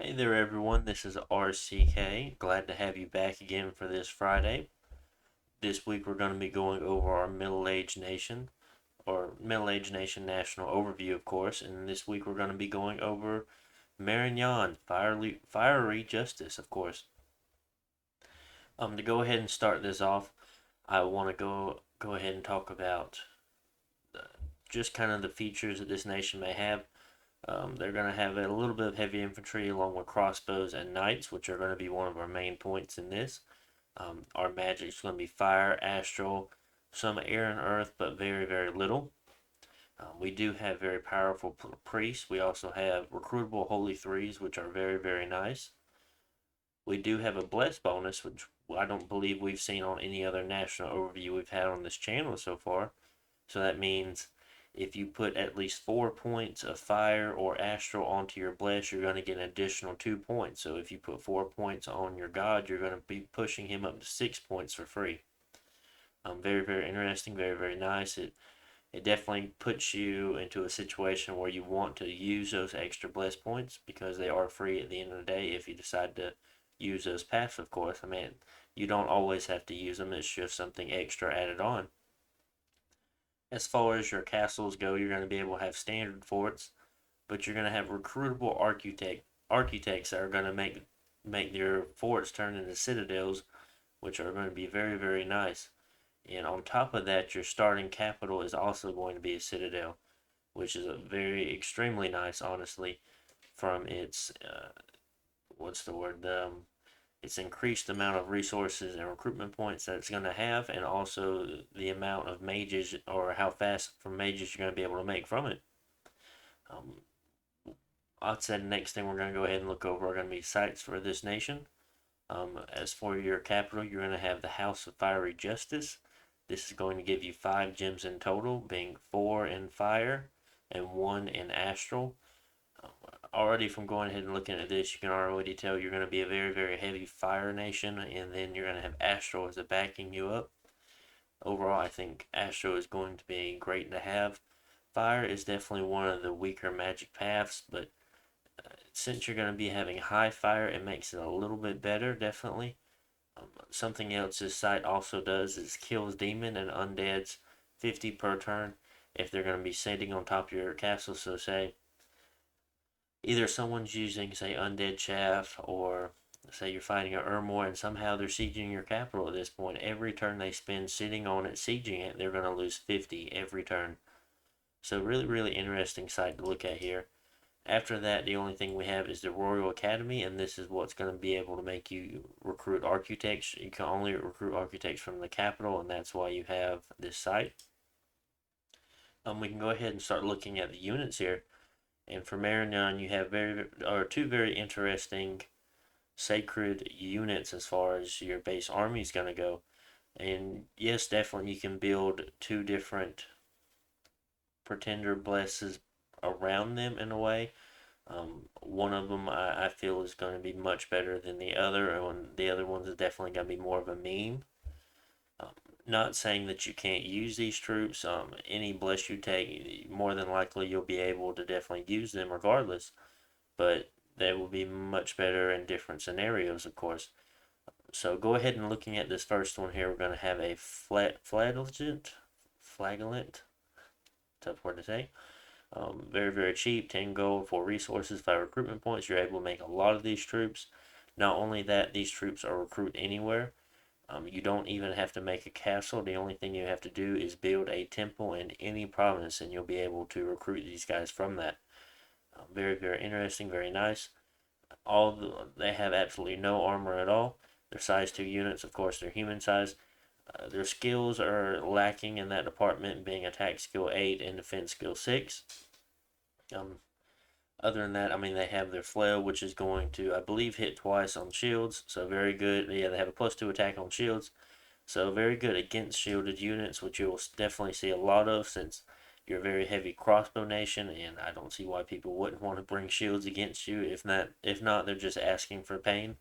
Hey there everyone, this is RCK. Glad to have you back again for this Friday. This week we're going to be going over our Middle-Aged Nation, or Middle-Aged Nation National Overview, of course, and this week we're going to be going over Marignon, Fiery Justice, of course. To go ahead and start this off, I want to go ahead and talk about just kind of the features that this nation may have. They're going to have a little bit of heavy infantry along with crossbows and knights, which are going to be one of our main points in this. Our magic is going to be fire, astral, some air and earth, but very, very little. We do have very powerful priests. We also have recruitable holy threes, which are very, very nice. We do have a bless bonus, which I don't believe we've seen on any other national overview we've had on this channel so far. So that means if you put at least 4 points of fire or astral onto your bless, you're going to get an additional 2 points. So if you put 4 points on your god, you're going to be pushing him up to 6 points for free. Very, very interesting, very, very nice. It definitely puts you into a situation where you want to use those extra bless points because they are free at the end of the day if you decide to use those paths, of course. I mean, you don't always have to use them, it's just something extra added on. As far as your castles go, you're going to be able to have standard forts, but you're going to have recruitable architects that are going to make your forts turn into citadels, which are going to be very, very nice. And on top of that, your starting capital is also going to be a citadel, which is a very extremely nice, honestly, from its what's the word? Its increased amount of resources and recruitment points that it's going to have, and also the amount of mages or how fast from mages you're going to be able to make from it. Um, I'd say the next thing we're going to go ahead and look over are going to be sites for this nation. As for your capital, you're going to have the House of Fiery Justice. This is going to give you 5 gems in total, being 4 in fire and 1 in astral. Already from going ahead and looking at this, you can already tell you're going to be a very, very heavy fire nation, and then you're going to have astral as a backing you up. Overall, I think astral is going to be great to have. Fire is definitely one of the weaker magic paths, but since you're going to be having high fire, it makes it a little bit better, definitely. Something else this site also does is kills demon and undeads 50 per turn if they're going to be sitting on top of your castle. So say either someone's using, say, undead chaff, or say you're fighting an Ermor and somehow they're sieging your capital at this point. Every turn they spend sitting on it, sieging it, they're going to lose 50 every turn. So really, really interesting site to look at here. After that, the only thing we have is the Royal Academy, and this is what's going to be able to make you recruit architects. You can only recruit architects from the capital, and that's why you have this site. We can go ahead and start looking at the units here. And for Marignon, you have two very interesting sacred units as far as your base army is going to go. And yes, definitely you can build 2 different pretender blesses around them in a way. One of them I feel is going to be much better than the other, and the other ones is definitely going to be more of a meme. Um, Not saying that you can't use these troops. Any bless you take, more than likely you'll be able to definitely use them regardless, but they will be much better in different scenarios, of course. So go ahead and looking at this first one here, we're going to have a flagellant, tough word to say. Very, very cheap, 10 gold, 4 resources, 5 recruitment points. You're able to make a lot of these troops. Not only that, these troops are recruit anywhere. You don't even have to make a castle. The only thing you have to do is build a temple in any province, and you'll be able to recruit these guys from that. Very, very interesting, very nice. They have absolutely no armor at all. They're size 2 units, of course, they're human size. Their skills are lacking in that department, being attack skill 8 and defense skill 6. Um, Other than that, I mean, they have their flail, which is going to, I believe, hit twice on shields. So very good. Yeah, they have a +2 attack on shields. So very good against shielded units, which you will definitely see a lot of since you're a very heavy crossbow nation, and I don't see why people wouldn't want to bring shields against you. If not, they're just asking for pain.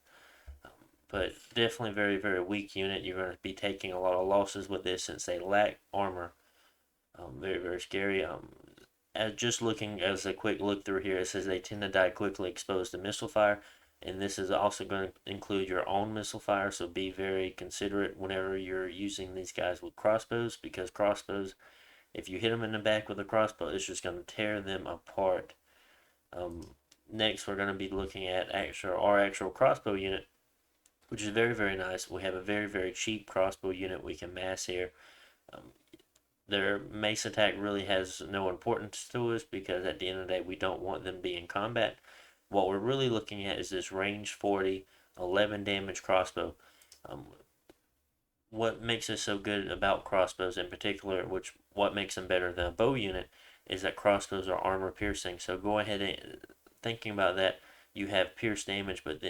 But definitely very, very weak unit. You're going to be taking a lot of losses with this since they lack armor. Very, very scary. just looking as a quick look through here, it says they tend to die quickly exposed to missile fire, and this is also going to include your own missile fire, so be very considerate whenever you're using these guys with crossbows, because crossbows, if you hit them in the back with a crossbow, it's just going to tear them apart. Next, we're going to be looking at our actual crossbow unit, which is very, very nice. We have a very, very cheap crossbow unit we can mass here. Um, their mace attack really has no importance to us because at the end of the day, we don't want them to be in combat. What we're really looking at is this range 40, 11 damage crossbow. Um, what makes us so good about crossbows in particular, what makes them better than a bow unit, is that crossbows are armor piercing. So go ahead and thinking about that, you have pierce damage, but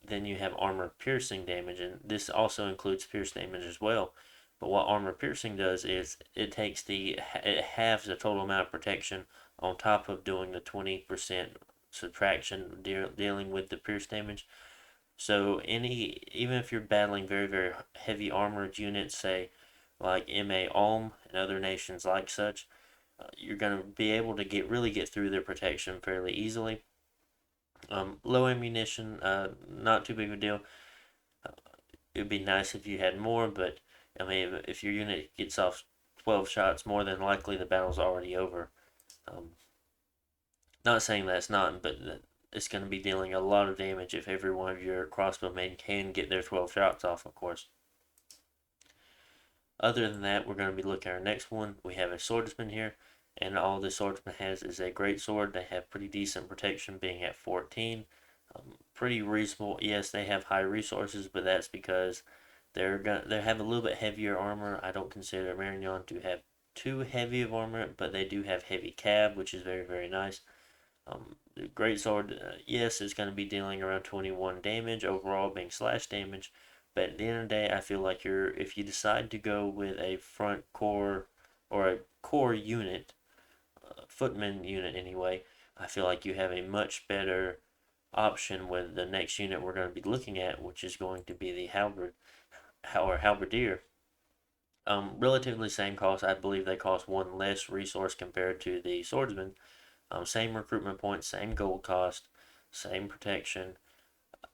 then you have armor piercing damage, and this also includes pierce damage as well. But what armor piercing does is it halves the total amount of protection on top of doing the 20% subtraction dealing with the pierce damage. So even if you're battling very, very heavy armored units, say like MA Ulm and other nations like such, you're going to be able to really get through their protection fairly easily. Low ammunition, not too big of a deal. It would be nice if you had more, but I mean, if your unit gets off 12 shots, more than likely the battle's already over. Um, Not saying that's not, but it's going to be dealing a lot of damage if every one of your crossbowmen can get their 12 shots off, of course. Other than that, we're going to be looking at our next one. We have a swordsman here, and all the swordsman has is a greatsword. They have pretty decent protection, being at 14. Pretty reasonable. Yes, they have high resources, but that's because they have a little bit heavier armor. I don't consider Marignon to have too heavy of armor, but they do have heavy cab, which is very, very nice. The greatsword, yes, is going to be dealing around 21 damage overall, being slash damage. But at the end of the day, I feel like if you decide to go with a front core or a core unit, footman unit anyway, I feel like you have a much better option with the next unit we're going to be looking at, which is going to be the Halberd or Halberdier. Relatively same cost. I believe they cost one less resource compared to the swordsman. Same recruitment points, same gold cost, same protection.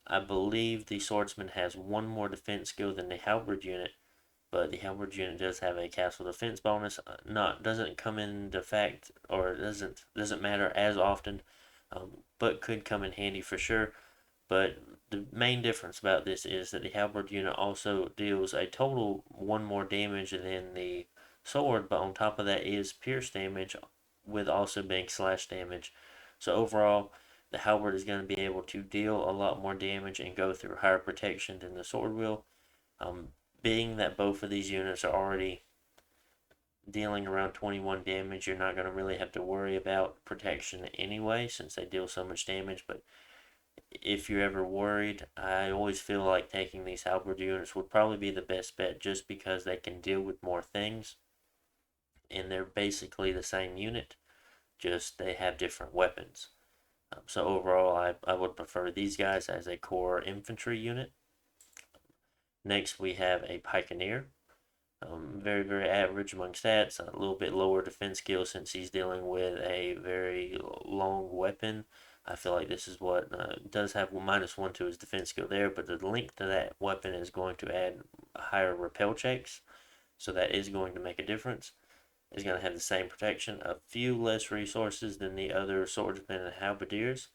I believe the swordsman has one more defense skill than the halberd unit, but the halberd unit does have a castle defense bonus. Doesn't come into effect or doesn't matter as often, but could come in handy for sure. But the main difference about this is that the halberd unit also deals a total one more damage than the sword, but on top of that is pierce damage with also being slash damage. So overall, the halberd is going to be able to deal a lot more damage and go through higher protection than the sword will. Being that both of these units are already dealing around 21 damage, you're not going to really have to worry about protection anyway, since they deal so much damage. But if you're ever worried, I always feel like taking these halberd units would probably be the best bet, just because they can deal with more things and they're basically the same unit, just they have different weapons. So overall, I would prefer these guys as a core infantry unit. Next, we have a Pikenear. Very, very average among stats, a little bit lower defense skill since he's dealing with a very long weapon. I feel like this is what does have -1 to his defense skill there, but the link to that weapon is going to add higher repel checks, so that is going to make a difference. Is going to have the same protection, a few less resources than the other swordsmen and halberdiers.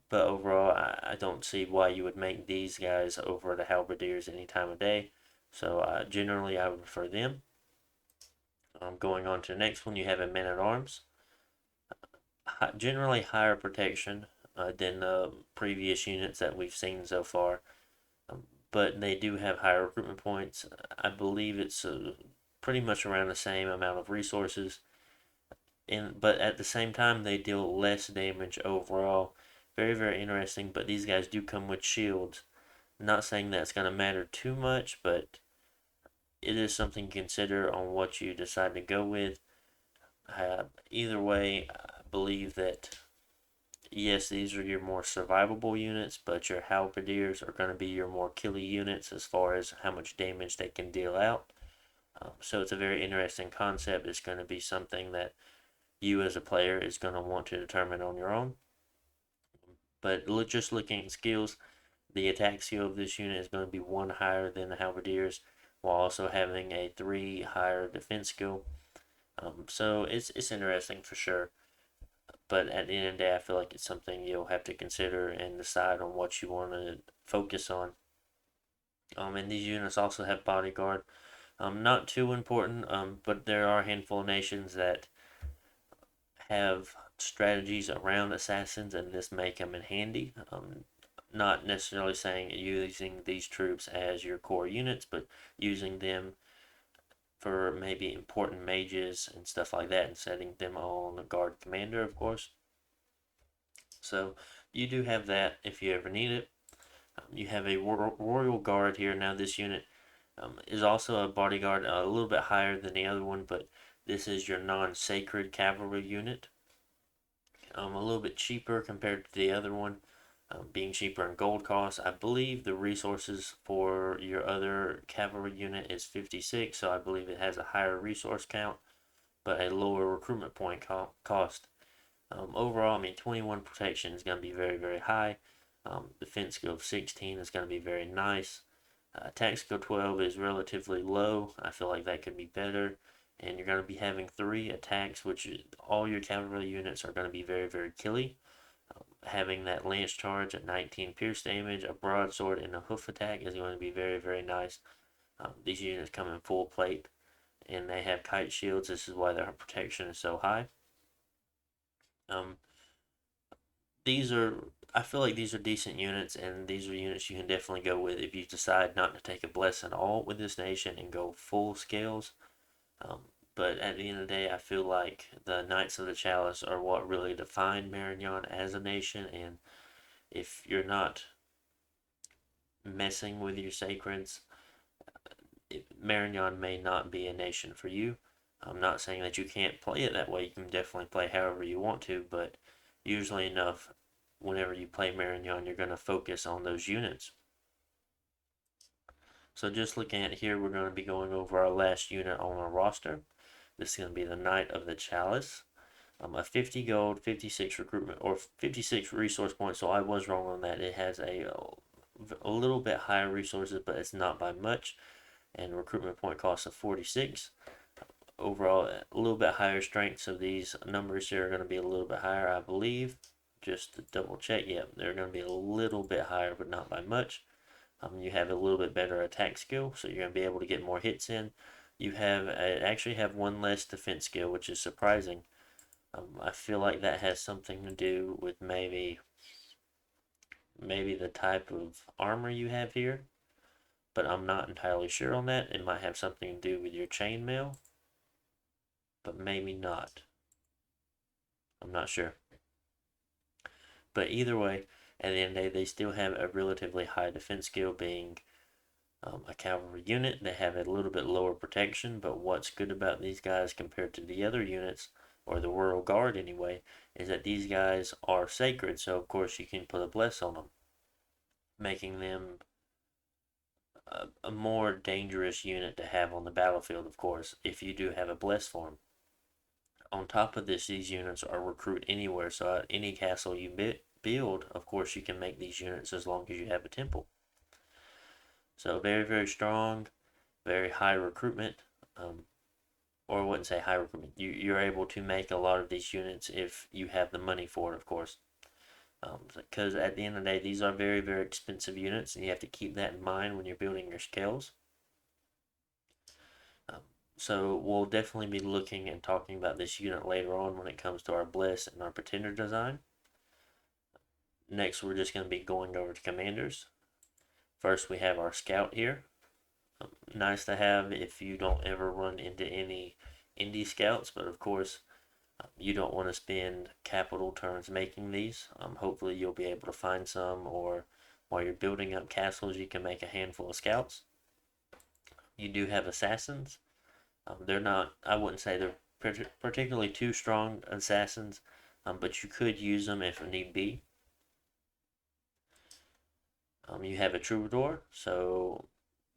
But overall, I don't see why you would make these guys over the halberdiers any time of day. So generally, I would prefer them. Going on to the next one, you have a man at arms. Generally higher protection than the previous units that we've seen so far. But they do have higher recruitment points. I believe it's pretty much around the same amount of resources. But at the same time, they deal less damage overall. Very, very interesting. But these guys do come with shields. Not saying that's going to matter too much, but it is something to consider on what you decide to go with. Either way, I believe that yes, these are your more survivable units, but your halberdiers are going to be your more killy units as far as how much damage they can deal out. So it's a very interesting concept. It's going to be something that you as a player is going to want to determine on your own. But just looking at skills, the attack skill of this unit is going to be 1 higher than the Halberdiers, while also having a 3 higher defense skill. So it's interesting for sure. But at the end of the day, I feel like it's something you'll have to consider and decide on what you want to focus on. And these units also have Bodyguard. Not too important, but there are a handful of nations that have strategies around assassins, and this may come in handy. Not necessarily saying using these troops as your core units, but using them for maybe important mages and stuff like that, and setting them on the guard commander, of course. So you do have that if you ever need it. You have a royal guard here. Now this unit is also a bodyguard, a little bit higher than the other one, but this is your non-sacred cavalry unit. A little bit cheaper compared to the other one, being cheaper in gold cost. I believe the resources for your other cavalry unit is 56, so I believe it has a higher resource count, but a lower recruitment point cost. Overall, I mean, 21 protection is going to be very, very high. Defense skill of 16 is going to be very nice. Attack skill 12 is relatively low. I feel like that could be better. And you're going to be having 3 attacks, which all your cavalry units are going to be very, very killy. Having that lance charge at 19 pierce damage, a broadsword, and a hoof attack is going to be very, very nice. These units come in full plate, and they have kite shields. This is why their protection is so high. These are, I feel like these are decent units, and these are units you can definitely go with if you decide not to take a bless at all with this nation and go full scales. But at the end of the day, I feel like the Knights of the Chalice are what really define Marignon as a nation, and if you're not messing with your sacreds, Marignon may not be a nation for you. I'm not saying that you can't play it that way. You can definitely play however you want to, but usually enough, whenever you play Marignon, you're going to focus on those units. So just looking at here, we're going to be going over our last unit on our roster. This is going to be the Knight of the Chalice. A 50 gold, 56 recruitment, or 56 resource points, so I was wrong on that. It has a little bit higher resources, but it's not by much, and recruitment point cost of 46. Overall, a little bit higher strength, so these numbers here are going to be a little bit higher, I believe. Just to double check, yeah, they're going to be a little bit higher, but not by much. You have a little bit better attack skill, so you're going to be able to get more hits in. You have actually have 1 less defense skill, which is surprising. I feel like that has something to do with maybe the type of armor you have here, but I'm not entirely sure on that. It might have something to do with your chainmail, but maybe not. I'm not sure. But either way, at the end of the day, they still have a relatively high defense skill, being a cavalry unit. They have a little bit lower protection, but what's good about these guys compared to the other units, or the Royal Guard anyway, is that these guys are sacred, so of course you can put a bless on them, making them a more dangerous unit to have on the battlefield, of course, if you do have a bless for them. On top of this, these units are recruit anywhere, so at any castle you build, of course you can make these units as long as you have a temple. So very, very strong, very high recruitment, or I wouldn't say high recruitment. You're able to make a lot of these units if you have the money for it, of course. Because at the end of the day, these are very, very expensive units, and you have to keep that in mind when you're building your scales. So we'll definitely be looking and talking about this unit later on when it comes to our Bliss and our Pretender design. Next, we're just going to be going over to commanders. First, we have our Scout here. Nice to have if you don't ever run into any indie scouts, but of course, you don't want to spend capital turns making these. Hopefully, you'll be able to find some, or while you're building up castles, you can make a handful of scouts. You do have assassins. They're not, I wouldn't say they're particularly too strong assassins, but you could use them if need be. You have a Troubadour, so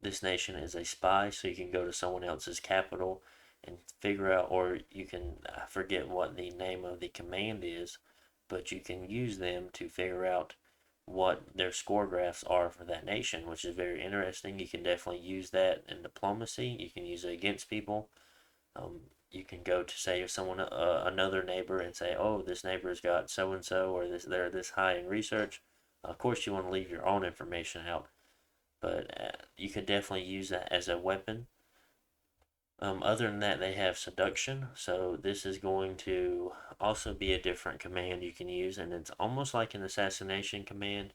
this nation is a spy, so you can go to someone else's capital and figure out, or you can, I forget what the name of the command is, but you can use them to figure out what their score graphs are for that nation, which is very interesting. You can definitely use that in diplomacy. You can use it against people. Um, you can go to say if someone another neighbor and say, oh, this neighbor's got so and so, or they're this high in research. Of course, you want to leave your own information out, but you could definitely use that as a weapon. Other than that, they have Seduction, so this is going to also be a different command you can use, and it's almost like an assassination command,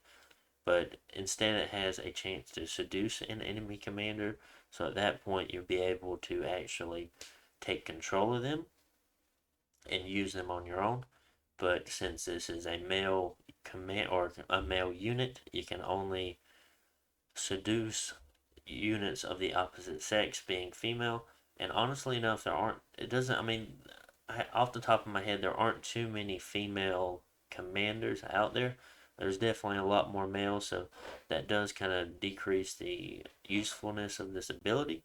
but instead it has a chance to seduce an enemy commander, so at that point you'll be able to actually take control of them and use them on your own. But since this is a male command or a male unit, you can only seduce units of the opposite sex being female. And honestly enough, there aren't, it doesn't, I mean, off the top of my head, there aren't too many female commanders out there. There's definitely a lot more males, so that does kind of decrease the usefulness of this ability.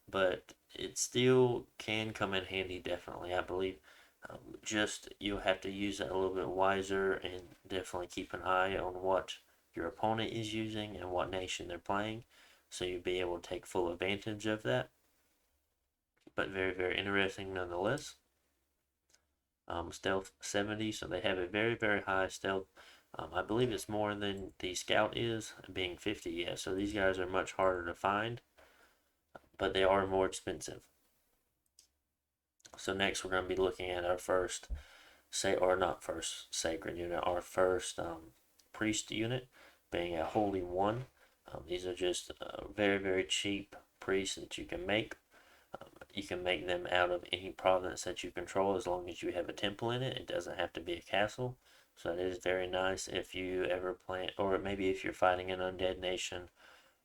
But it still can come in handy, definitely, I believe. Just you'll have to use it a little bit wiser and definitely keep an eye on what your opponent is using and what nation they're playing, so you'll be able to take full advantage of that. But very, very interesting nonetheless. Stealth 70, so they have a very, very high stealth. I believe it's more than the scout is, being 50. Yeah, so these guys are much harder to find, but they are more expensive. So next we're going to be looking at our first, or not first sacred unit, our first priest unit, being a holy one. These are just very, very cheap priests that you can make. You can make them out of any province that you control as long as you have a temple in it. It doesn't have to be a castle. So it is very nice if you ever plan, or maybe if you're fighting an undead nation,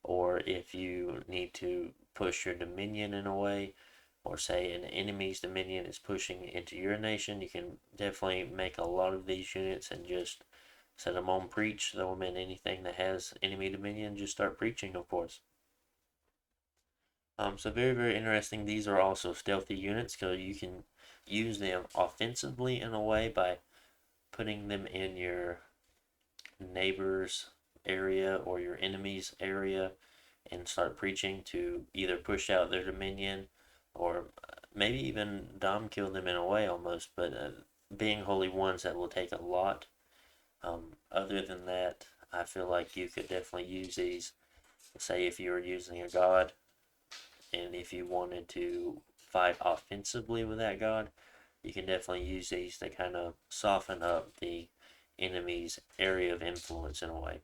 or if you need to push your dominion in a way, or say an enemy's dominion is pushing into your nation, you can definitely make a lot of these units and just set them on preach, throw them in anything that has enemy dominion, just start preaching, of course. So very, very interesting. These are also stealthy units, so you can use them offensively in a way by putting them in your neighbor's area or your enemy's area and start preaching to either push out their dominion or maybe even dom kill them in a way almost. But being holy ones, that will take a lot. Other than that, I feel like you could definitely use these. Say if you were using a god, and if you wanted to fight offensively with that god, you can definitely use these to kind of soften up the enemy's area of influence in a way.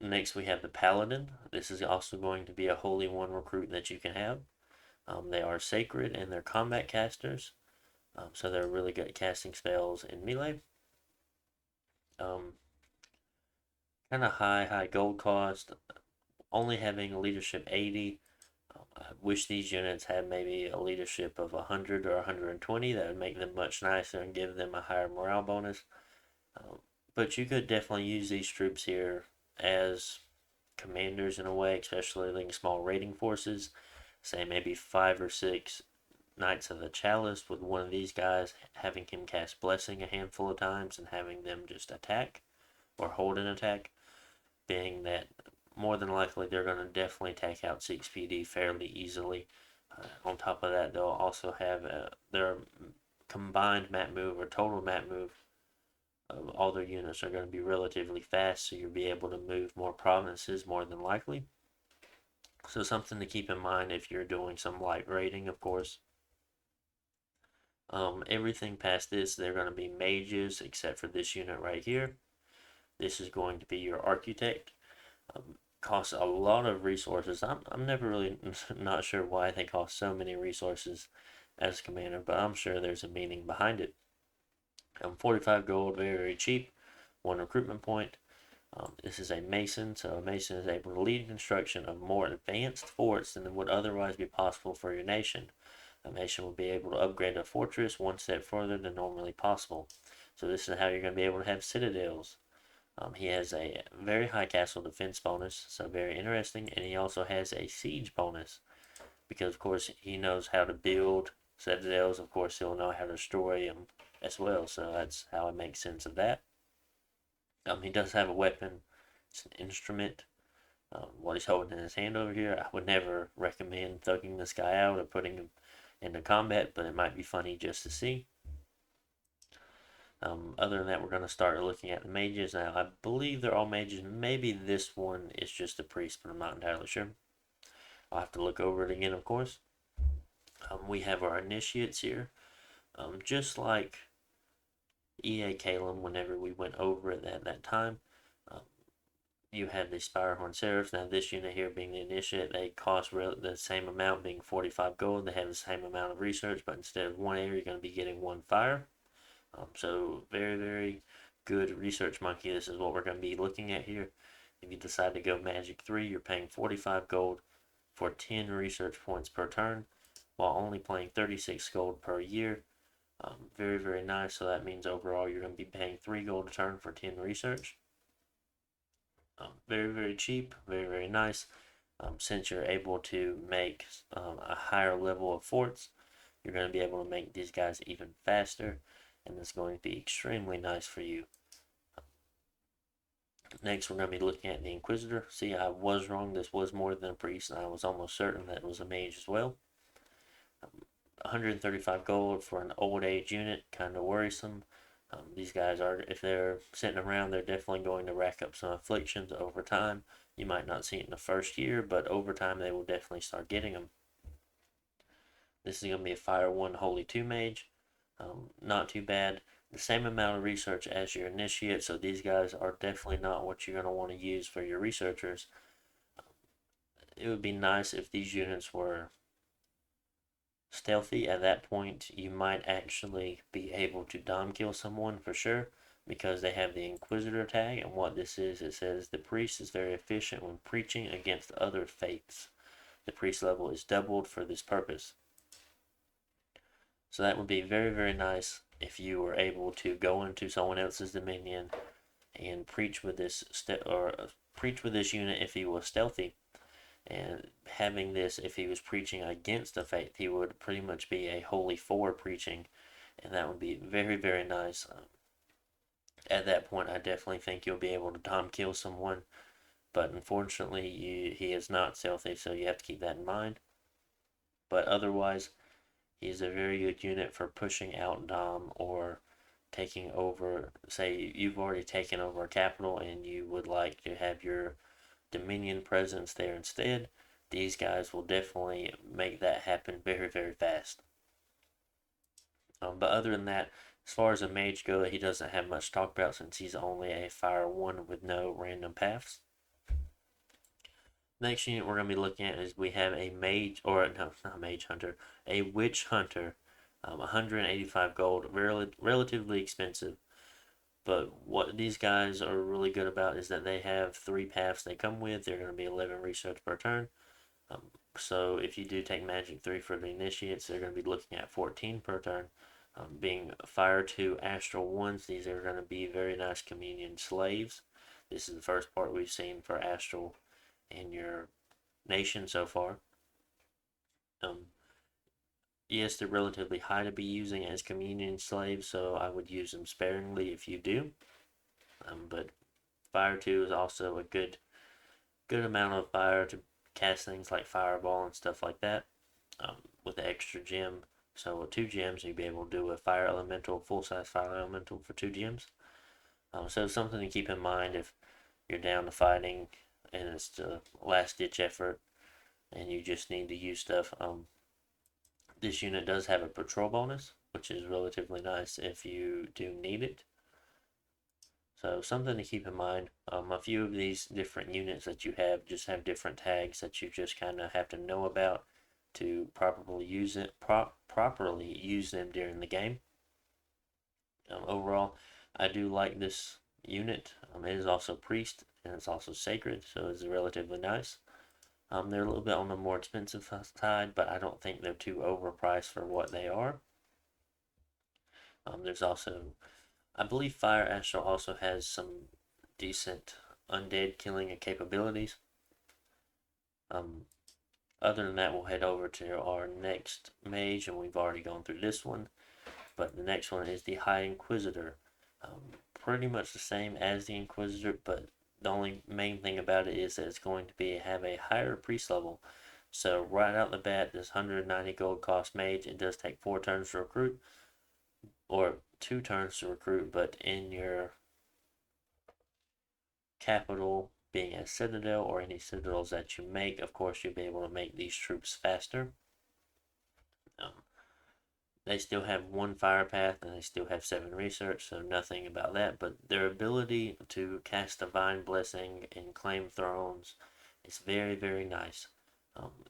Next, we have the Paladin. This is also going to be a Holy One recruit that you can have. They are sacred and they're combat casters, so they're really good at casting spells in melee. Um, kind of high gold cost, only having a leadership 80. I wish these units had maybe a leadership of 100 or 120. That would make them much nicer and give them a higher morale bonus. But you could definitely use these troops here as commanders in a way, especially leading small raiding forces. Say maybe 5 or 6 Knights of the Chalice with one of these guys, having him cast Blessing a handful of times and having them just attack or hold an attack, being that more than likely they're going to definitely take out 6PD fairly easily. On top of that, they'll also have their combined map move or total map move of all their units are going to be relatively fast, so you'll be able to move more provinces more than likely. So something to keep in mind if you're doing some light raiding, of course. Everything past this, they're going to be mages, except for this unit right here. This is going to be your architect. Costs a lot of resources. I'm never really not sure why they cost so many resources as commander, but I'm sure there's a meaning behind it. 45 gold, very, very cheap. 1 recruitment point. This is a mason, so a mason is able to lead construction of more advanced forts than would otherwise be possible for your nation. A mason will be able to upgrade a fortress 1 step further than normally possible. So this is how you're going to be able to have citadels. He has a very high castle defense bonus, so very interesting, and he also has a siege bonus. because of course he knows how to build Citadels. Of course he'll know how to destroy them as well. So that's how I make sense of that. He does have a weapon. It's an instrument. What he's holding in his hand over here, I would never recommend thugging this guy out or putting him into combat, but it might be funny just to see. Other than that, we're going to start looking at the mages. Now, I believe they're all mages. Maybe this one is just a priest, but I'm not entirely sure. I'll have to look over it again, of course. We have our initiates here. Just like EA Calum, whenever we went over it at that time, you have the Spirehorn Seraphs. Now, this unit here being the initiate, they cost the same amount, being 45 gold. They have the same amount of research, but instead of 1 air, you're going to be getting 1 fire. So very, very good research monkey. This is what we're going to be looking at here. If you decide to go Magic 3, you're paying 45 gold for 10 research points per turn, while only paying 36 gold per year. Very, very nice. So that means overall you're going to be paying 3 gold a turn for 10 research. Very, very cheap. Very, very nice. Since you're able to make a higher level of forts, you're going to be able to make these guys even faster, and it's going to be extremely nice for you. Next, we're going to be looking at the Inquisitor. See, I was wrong. This was more than a priest, and I was almost certain that it was a mage as well. 135 gold for an old age unit, kind of worrisome. These guys are, if they're sitting around, they're definitely going to rack up some afflictions over time. You might not see it in the first year, but over time they will definitely start getting them. This is going to be a Fire 1 Holy 2 Mage. Not too bad. The same amount of research as your initiate, so these guys are definitely not what you're going to want to use for your researchers. It would be nice if these units were stealthy. At that point, you might actually be able to dom kill someone for sure, because they have the Inquisitor tag, and what this is, it says the priest is very efficient when preaching against other faiths. The priest level is doubled for this purpose. So that would be very, very nice if you were able to go into someone else's dominion and preach with this preach with this unit if he was stealthy. And having this, if he was preaching against a faith, he would pretty much be a Holy 4 preaching, and that would be very, very nice. At that point, I definitely think you'll be able to dom kill someone, but unfortunately, he is not stealthy, so you have to keep that in mind. But otherwise, he's a very good unit for pushing out dom or taking over. Say you've already taken over a capital and you would like to have your Dominion presence there instead. These guys will definitely make that happen very, very fast. But other than that, as far as a mage goes, he doesn't have much to talk about since he's only a Fire 1 with no random paths. Next unit we're going to be looking at is we have a mage, or no, not a mage hunter, a witch hunter. 185 gold, relatively expensive. But what these guys are really good about is that they have 3 paths they come with. They're going to be 11 research per turn. So if you do take Magic 3 for the initiates, they're going to be looking at 14 per turn. Being Fire 2 Astral 1s, these are going to be very nice Communion slaves. This is the first part we've seen for Astral in your nation so far. Yes, they're relatively high to be using as Communion slaves, so I would use them sparingly if you do. But Fire 2 is also a good amount of fire to cast things like Fireball and stuff like that, with the extra gem. So with 2 gems, you'll be able to do a Fire Elemental, full-size Fire Elemental for 2 gems. So something to keep in mind if you're down to fighting and it's the last-ditch effort and you just need to use stuff. This unit does have a patrol bonus, which is relatively nice if you do need it. So something to keep in mind. A few of these different units that you have just have different tags that you just kind of have to know about to properly use them during the game. Overall, I do like this unit. It is also priest and it's also sacred, so it's relatively nice. They're a little bit on the more expensive side, but I don't think they're too overpriced for what they are. There's also, I believe Fire Astral also has some decent undead killing capabilities. Other than that, we'll head over to our next mage, and we've already gone through this one. But the next one is the High Inquisitor. Pretty much the same as the Inquisitor, but the only main thing about it is that it's going to have a higher priest level. So right out the bat, this 190 gold cost mage, it does take 4 turns to recruit, or 2 turns to recruit, but in your capital being a Citadel or any Citadels that you make, of course you'll be able to make these troops faster. Um, They still have 1 fire path and they still have 7 research, so nothing about that. But their ability to cast Divine Blessing and claim thrones is very, very nice.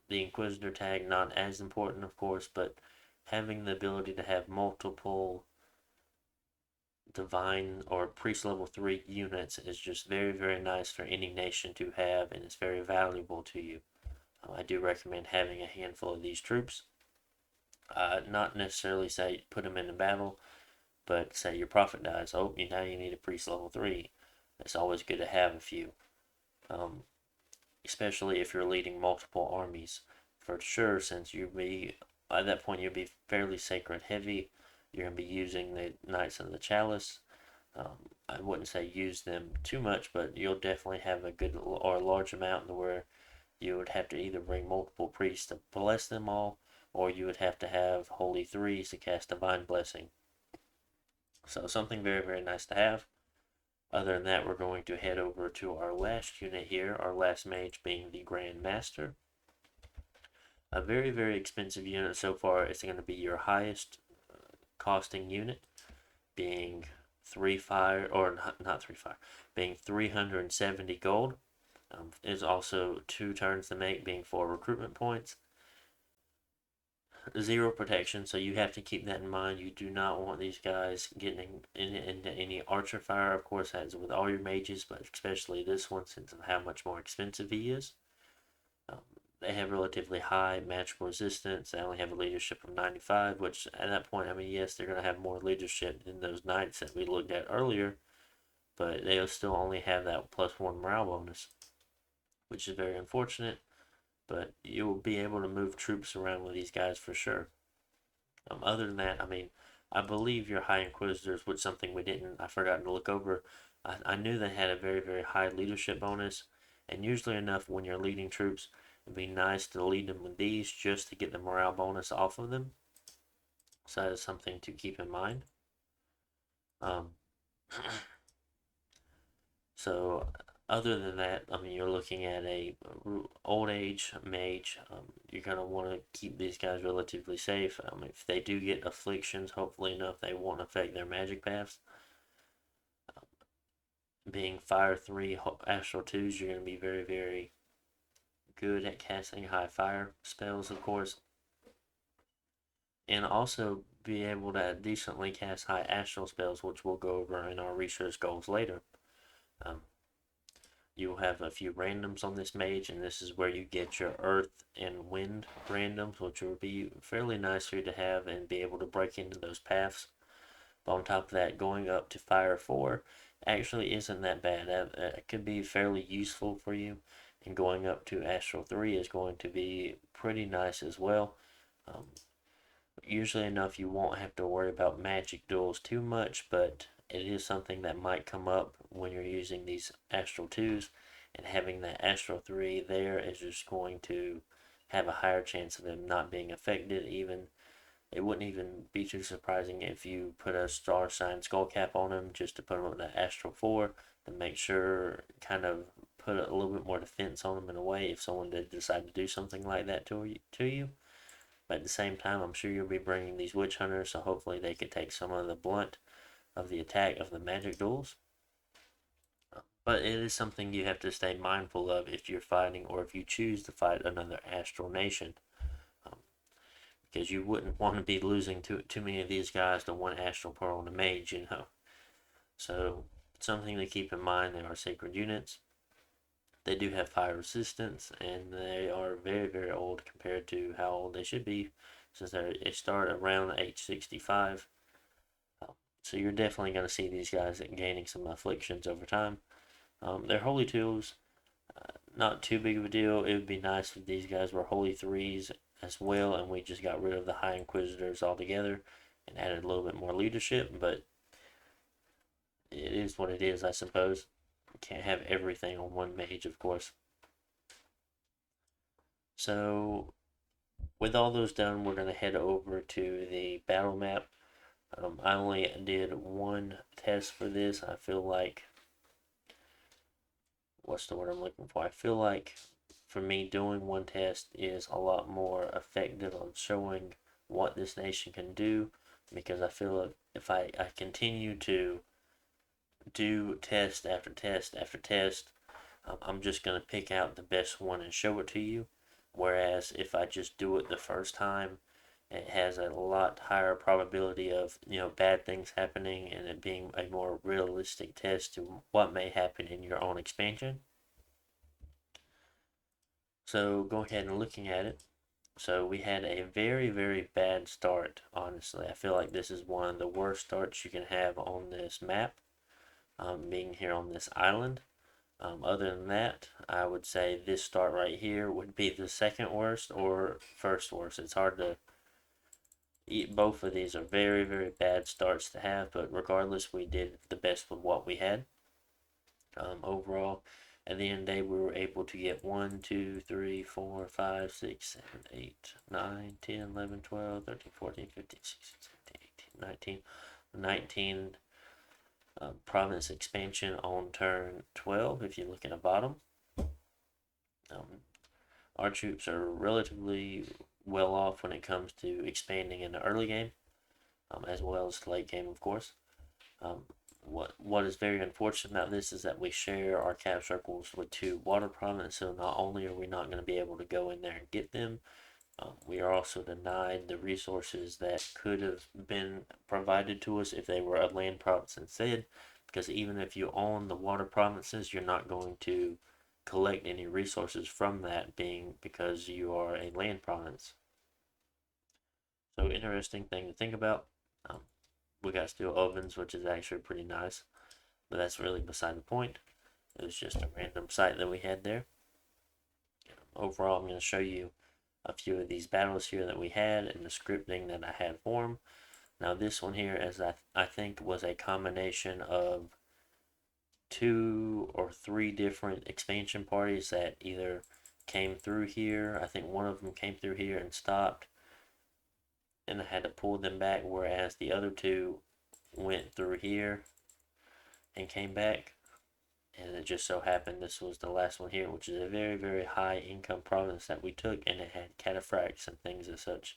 The Inquisitor tag, not as important, of course, but having the ability to have multiple Divine or Priest level 3 units is just very, very nice for any nation to have, and it's very valuable to you. I do recommend having a handful of these troops. Not necessarily say put them in the battle, but say your prophet dies. Oh, now you need a priest level 3. It's always good to have a few, um, especially if you're leading multiple armies. For sure, since at that point you'll be fairly sacred heavy. You're going to be using the Knights of the Chalice. I wouldn't say use them too much, but you'll definitely have a good or a large amount to where you would have to either bring multiple priests to bless them all, or you would have to have Holy Threes to cast Divine Blessing. So something very, very nice to have. Other than that, we're going to head over to our last unit here, our last mage being the Grand Master. A very, very expensive unit so far. It's going to be your highest costing unit, being 3 fire, or not 3 fire, being 370 gold. Is also 2 turns to make, being 4 recruitment points. 0 protection, so you have to keep that in mind. You do not want these guys getting into any archer fire. Of course, as with all your mages, but especially this one, since of how much more expensive he is. They have relatively high magical resistance. They only have a leadership of 95, which at that point, I mean, yes, they're going to have more leadership than those knights that we looked at earlier, but they'll still only have that +1 morale bonus, which is very unfortunate. But you'll be able to move troops around with these guys for sure. Other than that, I mean, I believe your High Inquisitors, which something I forgot to look over. I knew they had a very, very high leadership bonus, and usually enough when you're leading troops, it'd be nice to lead them with these just to get the morale bonus off of them. So that is something to keep in mind. Um, so other than that, I mean, you're looking at a old age mage. You're gonna want to keep these guys relatively safe. If they do get afflictions, hopefully enough, they won't affect their magic paths. Being fire 3 astral 2s, you're gonna be very, very good at casting high fire spells, of course, and also be able to decently cast high astral spells, which we'll go over in our research goals later. Um, You'll have a few randoms on this mage, and this is where you get your earth and wind randoms, which will be fairly nice for you to have and be able to break into those paths. But on top of that, going up to fire 4 actually isn't that bad. That could be fairly useful for you, and going up to astral 3 is going to be pretty nice as well. Usually enough, you won't have to worry about magic duels too much, but it is something that might come up when you're using these Astral 2s, and having that Astral 3 there is just going to have a higher chance of them not being affected. It wouldn't even be too surprising if you put a star sign skull cap on them just to put them on the Astral 4 to make sure, kind of put a little bit more defense on them in a way if someone did decide to do something like that to you. But at the same time, I'm sure you'll be bringing these witch hunters, so hopefully they could take some of the blunt of the attack of the magic duels. But it is something you have to stay mindful of if you're fighting, or if you choose to fight another astral nation, because you wouldn't want to be losing too many of these guys to one astral pearl and a mage, you know. So something to keep in mind. They are sacred units. They do have fire resistance, and they are very, very old compared to how old they should be, since they start around age 65. So you're definitely going to see these guys gaining some afflictions over time. Their holy tools, not too big of a deal. It would be nice if these guys were Holy Threes as well, and we just got rid of the High Inquisitors altogether and added a little bit more leadership, but it is what it is, I suppose. You can't have everything on one mage, of course. So, with all those done, we're going to head over to the battle map. I only did one test for this. I feel like, what's the word I'm looking for? I feel like for me, doing one test is a lot more effective on showing what this nation can do, because I feel if I continue to do test after test after test, I'm just going to pick out the best one and show it to you. Whereas if I just do it the first time, it has a lot higher probability of bad things happening and it being a more realistic test to what may happen in your own expansion. So go ahead and looking at it. So we had a very bad start, honestly. I feel like this is one of the worst starts you can have on this map, being here on this island. Other than that, I would say this start right here would be the second worst or first worst. It's hard to eat. Both of these are very bad starts to have, but regardless, we did the best with what we had. Overall, at the end of the day, we were able to get 1, 2, 3, 4, 5, 6, 7, 8, 9, 10, 11, 12, 13, 14, 15, 16, 17, 18, 19 province expansion on turn 12 if you look at the bottom. Our troops are relatively well off when it comes to expanding in the early game, as well as late game, of course. What is very unfortunate about this is that we share our cap circles with 2 water provinces, so not only are we not going to be able to go in there and get them, we are also denied the resources that could have been provided to us if they were a land province instead, because even if you own the water provinces, you're not going to collect any resources from that, being because you are a land province. So interesting thing to think about. We got steel ovens, which is actually pretty nice, but that's really beside the point. It was just a random site that we had there. Overall, I'm going to show you a few of these battles here that we had and the scripting that I had for them. Now this one here, as I think, was a combination of 2 or 3 different expansion parties that either came through here. I think one of them came through here and stopped, and I had to pull them back, whereas the other 2 went through here and came back. And it just so happened this was the last one here, which is a very high income province that we took, and it had cataphracts and things as such.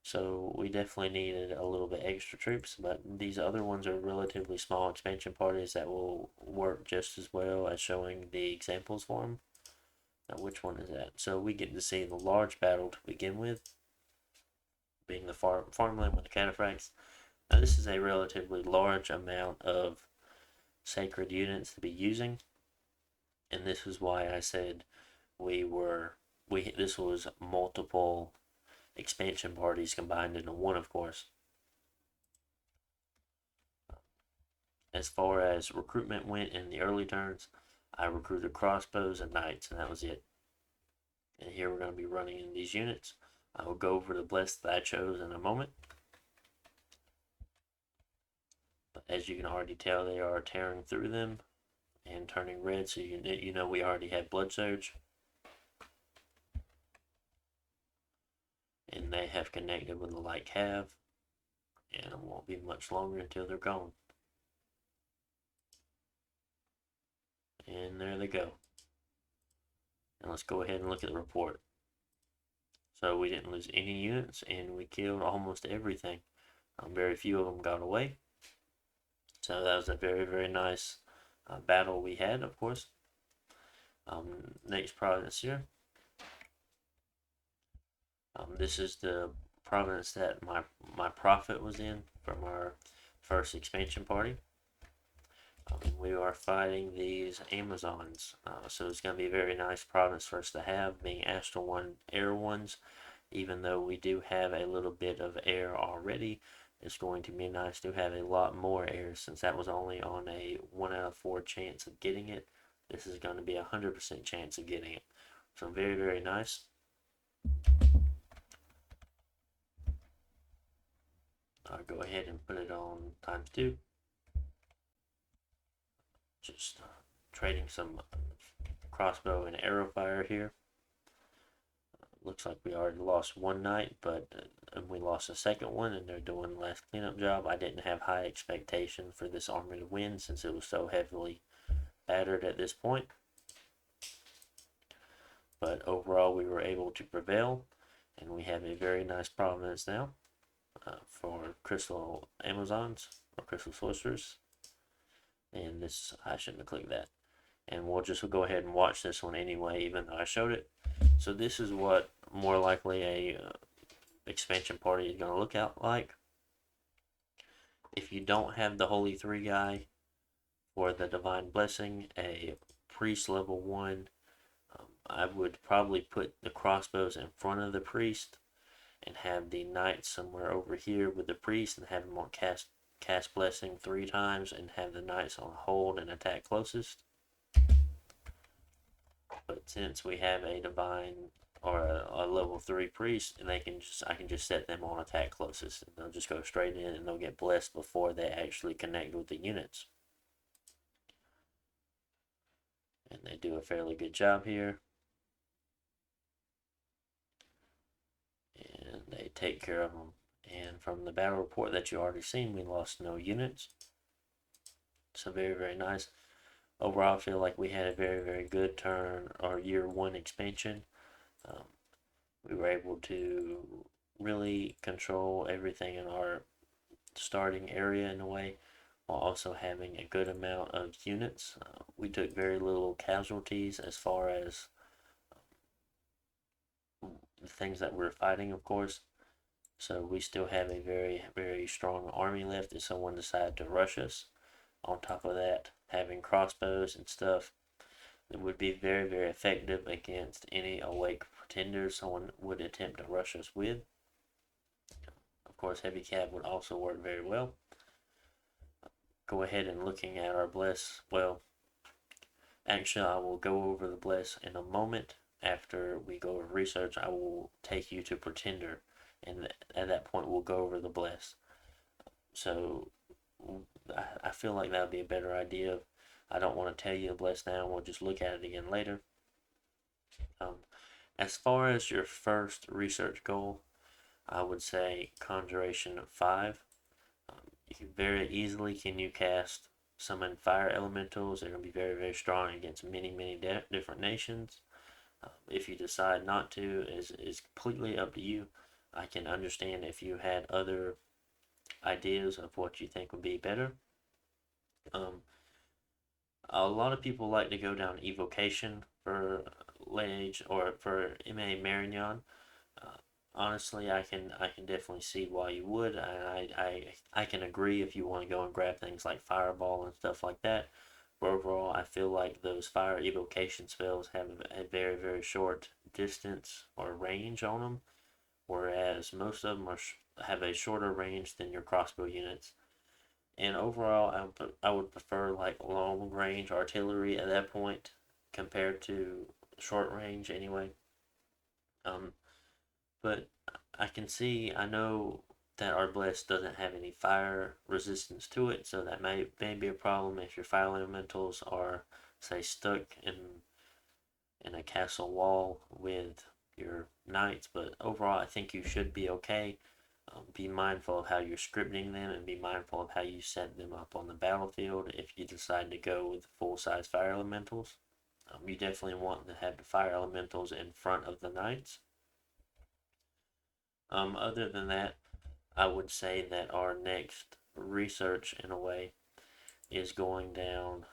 So we definitely needed a little bit extra troops, but these other ones are relatively small expansion parties that will work just as well as showing the examples for them. Now which one is that? So we get to see the large battle to begin with, being the farmland with the cataphracts. Now this is a relatively large amount of sacred units to be using, and this is why I said this was multiple expansion parties combined into one, of course. As far as recruitment went in the early turns, I recruited crossbows and knights, and that was it. And here we're going to be running in these units. I will go over the blessed that I chose in a moment. But as you can already tell, they are tearing through them and turning red, so you know we already had blood surge. And they have connected with the light cav, and it won't be much longer until they're gone. And there they go. And let's go ahead and look at the report. So we didn't lose any units, and we killed almost everything. Very few of them got away. So that was a very nice battle we had, of course. Next province here. This is the province that my prophet was in from our first expansion party. We are fighting these Amazons, so it's going to be a very nice province for us to have, being Astral 1 air ones. Even though we do have a little bit of air already, it's going to be nice to have a lot more air, since that was only on a 1 out of 4 chance of getting it. this is going to be 100% chance of getting it. So very, very nice. I'll go ahead and put it on ×2. Just trading some crossbow and arrow fire here. Looks like we already lost one knight, but we lost a second one, and they're doing the last cleanup job. I didn't have high expectation for this army to win since it was so heavily battered at this point. But overall, we were able to prevail, and we have a very nice province now for Crystal Amazons or Crystal Sorcerers. And this, I shouldn't have clicked that. And we'll just go ahead and watch this one anyway, even though I showed it. So this is what more likely a expansion party is going to look out like. If you don't have the Holy 3 guy for the Divine Blessing, a Priest level 1, I would probably put the crossbows in front of the Priest and have the Knights somewhere over here with the Priest and have them on cast Blessing 3 times and have the Knights on hold and attack closest. But since we have a divine or a level 3 priest, and I can just set them on attack closest, and they'll just go straight in and they'll get blessed before they actually connect with the units. And they do a fairly good job here. And they take care of them. And from the battle report that you already seen, we lost no units. So very, very nice. Overall, I feel like we had a very, very good turn or year 1 expansion. We were able to really control everything in our starting area in a way, while also having a good amount of units. We took very little casualties as far as the things that we're fighting, of course. So we still have a very, very strong army left if someone decided to rush us. On top of that, having crossbows and stuff, it would be very, very effective against any awake pretenders someone would attempt to rush us with. Of course, heavy cab would also work very well. Go ahead and looking at our bless. Well, actually, I will go over the bless in a moment. After we go over research, I will take you to pretender, and at that point, we'll go over the bless. So I feel like that would be a better idea. I don't want to tell you the bless now. We'll just look at it again later. As far as your first research goal, I would say Conjuration 5. You very easily can cast summon fire elementals. They're going to be very, very strong against many, many different nations. If you decide not to, is completely up to you. I can understand if you had other ideas of what you think would be better. A lot of people like to go down evocation for Mage or for MA Marignon. Honestly, I can definitely see why you would. I can agree if you want to go and grab things like Fireball and stuff like that. But overall, I feel like those fire evocation spells have a very, very short distance or range on them, whereas most of them have a shorter range than your crossbow units. And overall, I would prefer like long range artillery at that point compared to short range anyway. But I know that our bless doesn't have any fire resistance to it, so that may be a problem if your fire elementals are, say, stuck in a castle wall with your knights. But overall, I think you should be okay. Be mindful of how you're scripting them and be mindful of how you set them up on the battlefield if you decide to go with full-size fire elementals. You definitely want to have the fire elementals in front of the knights. Other than that, I would say that our next research, in a way, is going down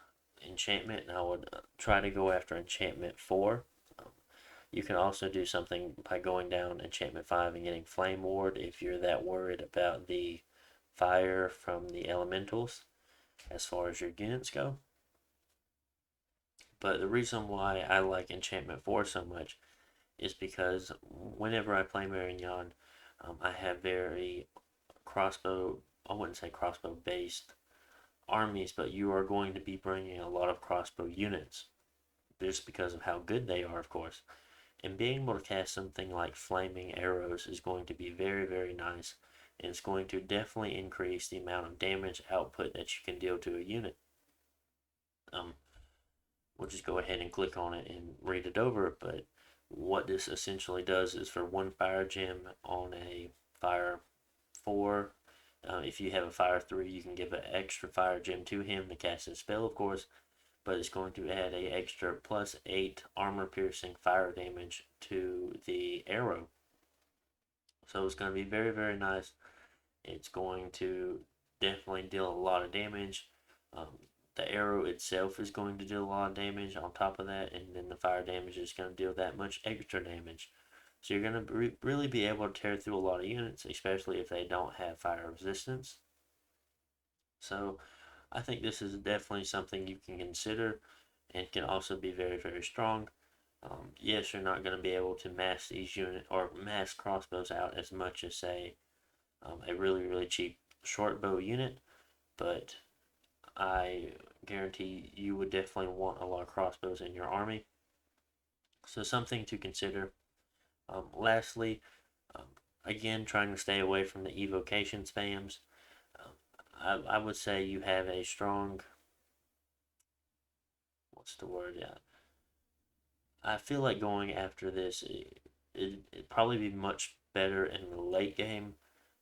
enchantment, and I would try to go after enchantment 4. You can also do something by going down enchantment 5 and getting flame ward if you're that worried about the fire from the elementals as far as your units go. But the reason why I like enchantment 4 so much is because whenever I play Marignon, I have very I wouldn't say crossbow based armies, but you are going to be bringing a lot of crossbow units. just because of how good they are, of course. And being able to cast something like Flaming Arrows is going to be very, very nice. And it's going to definitely increase the amount of damage output that you can deal to a unit. We'll just go ahead and click on it and read it over. But what this essentially does is for one fire gem on a fire 4, if you have a fire 3, you can give an extra fire gem to him to cast his spell, of course. But it's going to add a extra +8 armor piercing fire damage to the arrow. So it's going to be very, very nice. It's going to definitely deal a lot of damage. The arrow itself is going to deal a lot of damage on top of that, and then the fire damage is going to deal that much extra damage. So you're going to really be able to tear through a lot of units, especially if they don't have fire resistance. So I think this is definitely something you can consider, and can also be very, very strong. Yes, you're not going to be able to mass these units or mass crossbows out as much as, say, a really, really cheap short bow unit, but I guarantee you would definitely want a lot of crossbows in your army. So something to consider. Lastly, um, again, trying to stay away from the evocation spams. I would say you have a strong, what's the word? Yeah, I feel like going after this, it'd probably be much better in the late game.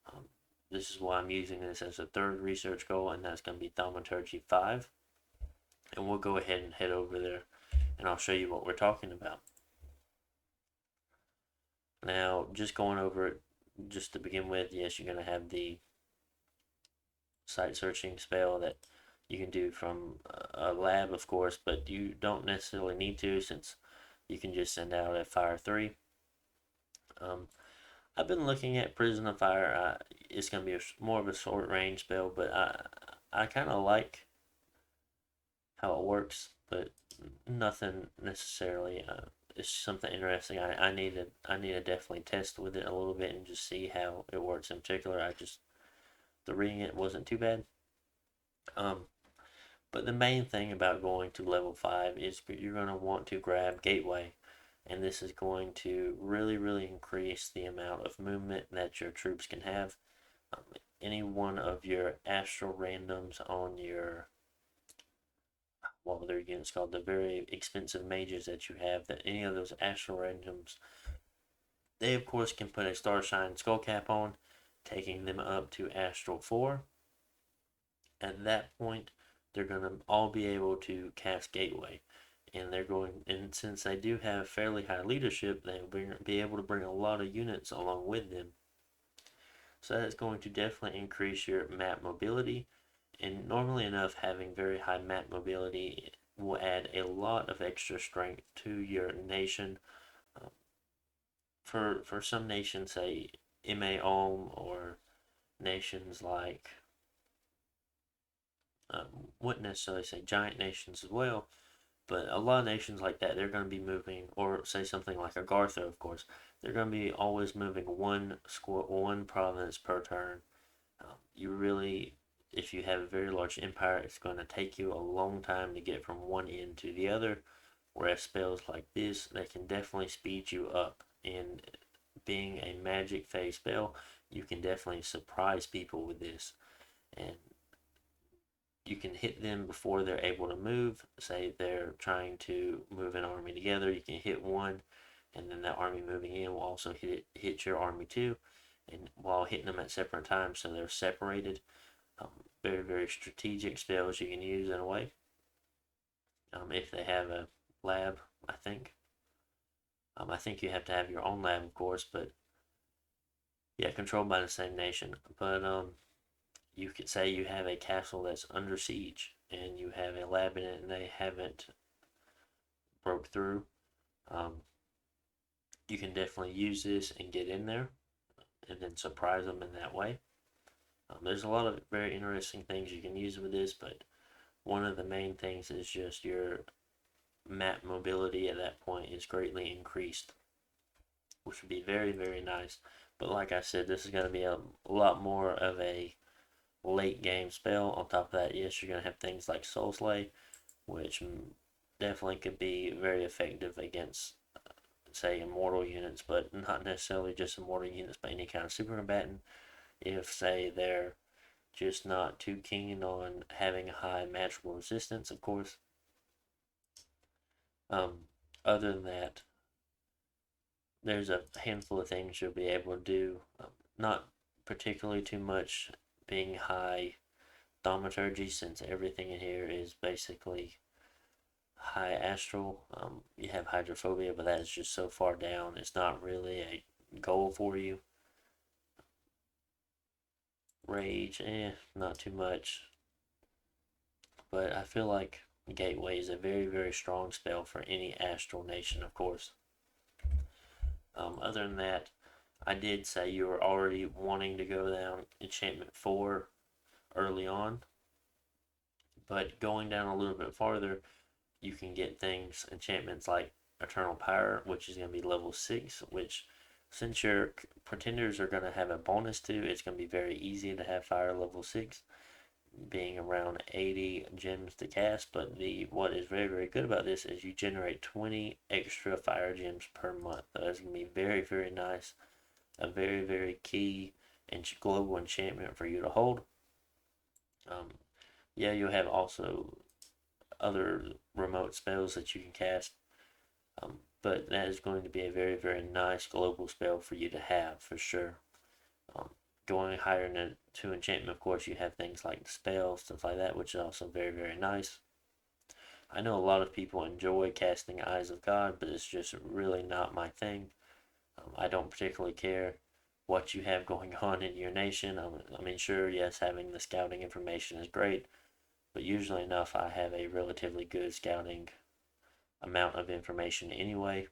Um, this is why I'm using this as a third research goal, and that's going to be Thaumaturgy 5. And we'll go ahead and head over there, and I'll show you what we're talking about. Now, just going over it, just to begin with, yes, you're going to have the site searching spell that you can do from a lab, of course, but you don't necessarily need to, since you can just send out a fire 3. I've been looking at Prison of Fire. It's going to be more of a short range spell, but I kind of like how it works, but nothing necessarily. It's something interesting. I need to definitely test with it a little bit and just see how it works in particular. The reading it wasn't too bad. But the main thing about going to level 5 is you're going to want to grab Gateway, and this is going to really, really increase the amount of movement that your troops can have. Any one of your astral randoms on your, what their units called, the very expensive mages that you have, that any of those astral randoms, they of course can put a Starshine Skullcap on, taking them up to Astral 4. At that point, they're going to all be able to cast Gateway. And since they do have fairly high leadership, they'll be able to bring a lot of units along with them. So that's going to definitely increase your map mobility. And normally enough, having very high map mobility will add a lot of extra strength to your nation. For some nations, say MA Ulm, or nations like, wouldn't necessarily say giant nations as well, but a lot of nations like that, they're going to be moving, or say something like Agartha, of course, they're going to be always moving one province per turn. You really, if you have a very large empire, it's going to take you a long time to get from one end to the other. Whereas spells like this, they can definitely speed you up. And being a magic phase spell, you can definitely surprise people with this. And you can hit them before they're able to move. Say they're trying to move an army together, you can hit one, and then that army moving in will also hit your army too, and while hitting them at separate times, so they're separated. Very, very strategic spells you can use in a way. If they have a lab, I think. I think you have to have your own lab, of course, but yeah, controlled by the same nation. But you could say you have a castle that's under siege and you have a lab in it and they haven't broke through. You can definitely use this and get in there and then surprise them in that way. There's a lot of very interesting things you can use with this, but one of the main things is just your map mobility at that point is greatly increased, which would be very, very nice. But like I said, this is going to be a lot more of a late game spell. On top of that, yes, you're going to have things like Soul Slay, which definitely could be very effective against, say, immortal units, but not necessarily just immortal units, but any kind of super combatant. If, say, they're just not too keen on having high magical resistance, of course. Um, Other than that, there's a handful of things you'll be able to do. Not particularly too much being high thaumaturgy, since everything in here is basically high astral. You have hydrophobia, but that is just so far down. It's not really a goal for you. Rage, not too much. But I feel like Gateway is a very, very strong spell for any astral nation, of course. Other than that, I did say you were already wanting to go down enchantment 4 early on, but going down a little bit farther, you can get things, enchantments like Eternal Power, which is going to be level 6, which since your pretenders are going to have a bonus to, it's going to be very easy to have fire level 6, being around 80 gems to cast. But what is very, very good about this is you generate 20 extra fire gems per month. That's going to be very, very nice. A very, very key and global enchantment for you to hold. Yeah, you'll have also other remote spells that you can cast, but that is going to be a very, very nice global spell for you to have for sure. Um, Going higher to enchantment, of course, you have things like spells, stuff like that, which is also very, very nice. I know a lot of people enjoy casting Eyes of God, but it's just really not my thing. I don't particularly care what you have going on in your nation. I mean, sure, yes, having the scouting information is great, but usually enough, I have a relatively good scouting amount of information anyway.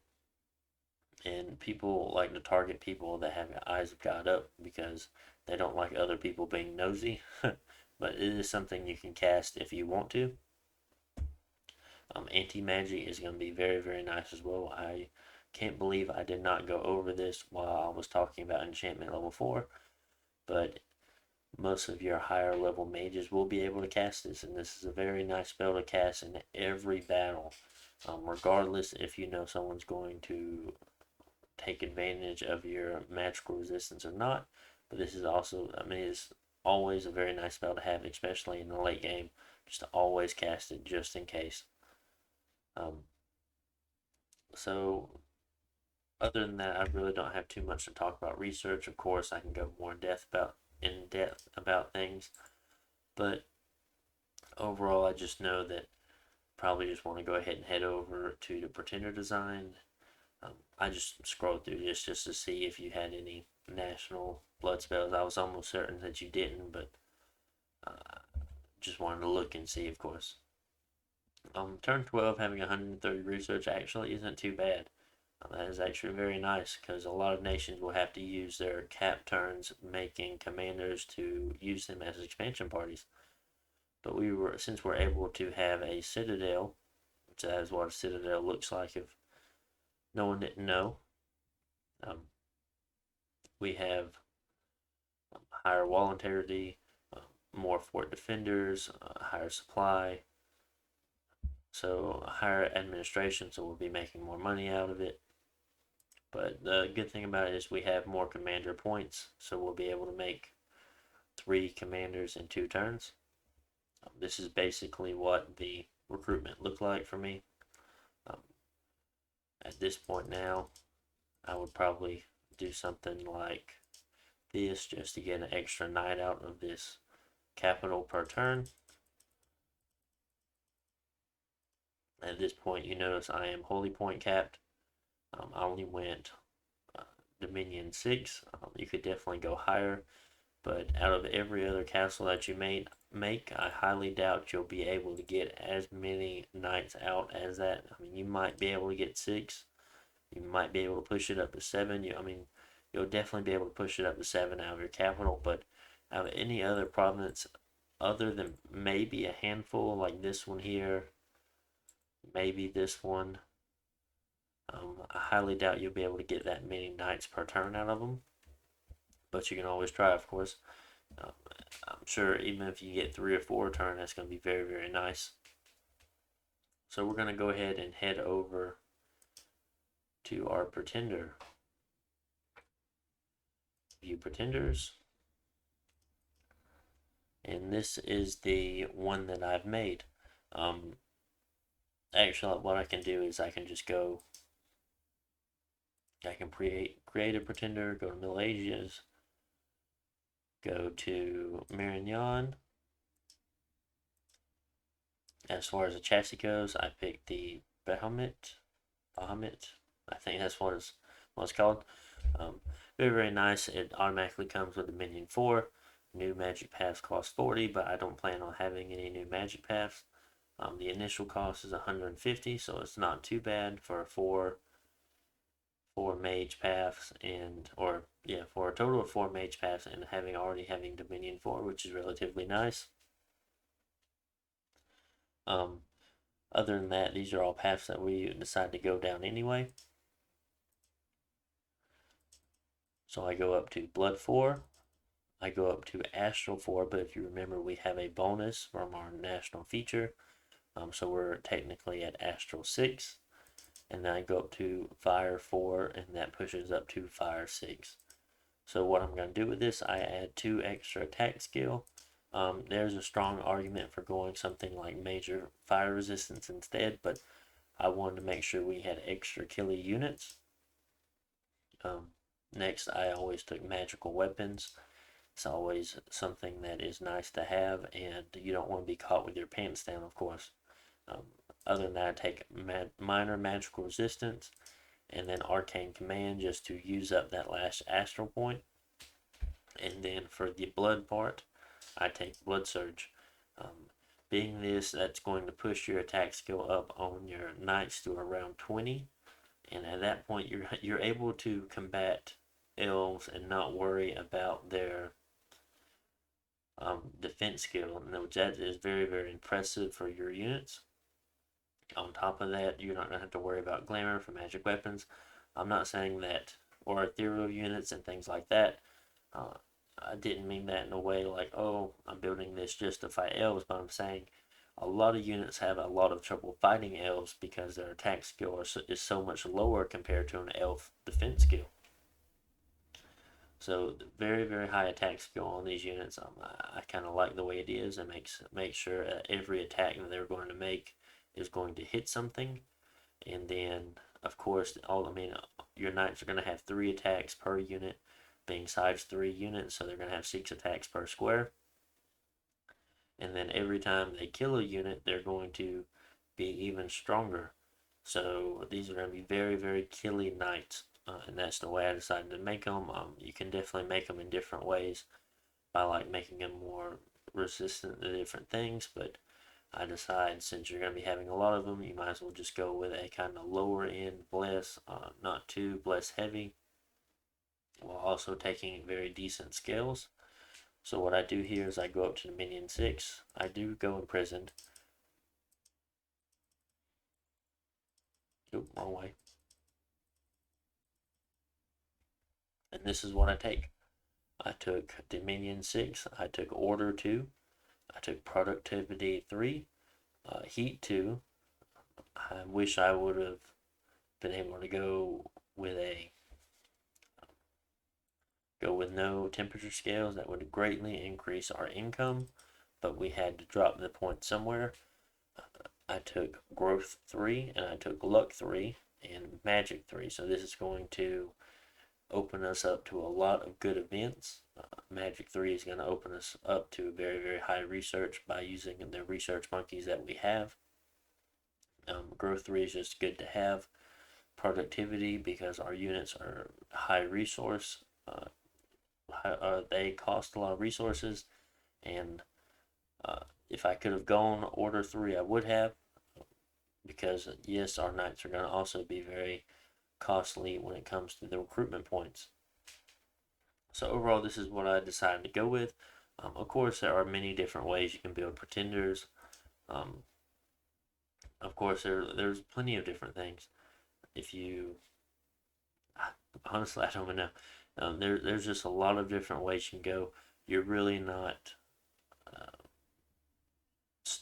And people like to target people that have Eyes of God up because they don't like other people being nosy. But it is something you can cast if you want to. Anti-magic is going to be very, very nice as well. I can't believe I did not go over this while I was talking about enchantment level 4, but most of your higher level mages will be able to cast this, and this is a very nice spell to cast in every battle, regardless if you know someone's going to take advantage of your magical resistance or not. But this is also, I mean, it's always a very nice spell to have, especially in the late game, just to always cast it just in case. Um, so other than that, I really don't have too much to talk about research. Of course, I can go more in depth about things, but overall, I just know that probably just want to go ahead and head over to the Pretender design. I just scrolled through this just to see if you had any national blood spells. I was almost certain that you didn't, but just wanted to look and see, of course. Turn 12 having 130 research actually isn't too bad. That is actually very nice because a lot of nations will have to use their cap turns making commanders to use them as expansion parties. But since we're able to have a Citadel, which is what a Citadel looks like if no one didn't know, um, we have higher wall integrity, uh, more fort defenders, higher supply, so higher administration, so we'll be making more money out of it. But the good thing about it is we have more commander points, so we'll be able to make 3 commanders in 2 turns. This is basically what the recruitment looked like for me. Um, at this point now, I would probably do something like this just to get an extra knight out of this capital per turn. At this point, you notice I am holy point capped. I only went Dominion 6. You could definitely go higher, but out of every other castle that you make, I highly doubt you'll be able to get as many knights out as that. I mean, you might be able to get 6. You might be able to push it up to 7. I mean, you'll definitely be able to push it up to 7 out of your capital, but out of any other province other than maybe a handful like this one here, maybe this one, I highly doubt you'll be able to get that many knights per turn out of them, but you can always try, of course. Um, I'm sure even if you get 3 or 4 a turn, that's going to be very, very nice. So we're going to go ahead and head over to our pretender. View pretenders. And this is the one that I've made. Actually, what I can do is I can just go, I can create a pretender, go to Middle Ages, go to Marignon. As far as the chassis goes, I picked the Bahamut. I think that's what it's called. Very, very nice. It automatically comes with the Minion 4. New magic paths cost 40, but I don't plan on having any new magic paths. The initial cost is 150, so it's not too bad for four mage paths for a total of 4 mage paths and already having Dominion 4, which is relatively nice. Other than that, these are all paths that we decide to go down anyway. So I go up to Blood 4. I go up to Astral 4, but if you remember, we have a bonus from our national feature. So we're technically at Astral 6. And then I go up to Fire 4, and that pushes up to Fire 6. So what I'm going to do with this, I add 2 extra attack skill. There's a strong argument for going something like major fire resistance instead, but I wanted to make sure we had extra killy units. Next, I always took magical weapons. It's always something that is nice to have, and you don't want to be caught with your pants down, of course. Other than that, I take minor magical resistance, and then arcane command just to use up that last astral point. And then for the blood part, I take blood surge. Being this, that's going to push your attack skill up on your knights to around 20, and at that point you're able to combat elves and not worry about their defense skill, which that is very, very impressive for your units. On top of that, you're not going to have to worry about glamour for magic weapons. I'm not saying that, or ethereal units and things like that. I didn't mean that in a way like, oh, I'm building this just to fight elves, but I'm saying a lot of units have a lot of trouble fighting elves because their attack skill is so much lower compared to an elf defense skill. So very, very high attack skill on these units. I kind of like the way it is. It makes sure every attack that they're going to make is going to hit something. And then, of course, your knights are going to have 3 attacks per unit, being size 3 units, so they're going to have 6 attacks per square. And then every time they kill a unit, they're going to be even stronger. So these are going to be very, very killy knights. And that's the way I decided to make them. You can definitely make them in different ways by like making them more resistant to different things, but I decide since you're going to be having a lot of them, you might as well just go with a kind of lower end bless, not too bless heavy, while also taking very decent scales. So what I do here is I go up to the minion 6. I do go imprisoned. Oop, wrong way. And this is what I take. I took Dominion 6, I took Order 2, I took Productivity 3, Heat 2. I wish I would have been able to go with no temperature scales. That would greatly increase our income, but we had to drop the point somewhere. I took Growth 3, and I took Luck 3, and Magic 3. So this is going to open us up to a lot of good events. Magic 3 is going to open us up to very, very high research by using the research monkeys that we have. Growth 3 is just good to have. Productivity, because our units are high resource. They cost a lot of resources, and if I could have gone Order 3, I would have, because yes, our knights are going to also be very costly when it comes to the recruitment points. So overall, this is what I decided to go with. Of course, there are many different ways you can build pretenders. Of course, there's plenty of different things. If you, honestly, I don't even know. There's just a lot of different ways you can go. You're really not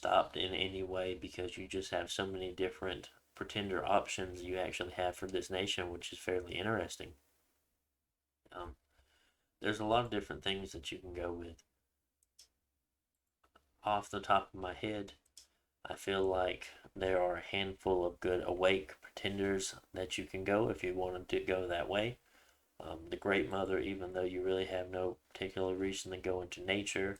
stopped in any way because you just have so many different pretender options you actually have for this nation, which is fairly interesting. Um, there's a lot of different things that you can go with. Off the top of my head, I feel like there are a handful of good awake pretenders that you can go if you wanted to go that way. The Great Mother, even though you really have no particular reason to go into nature,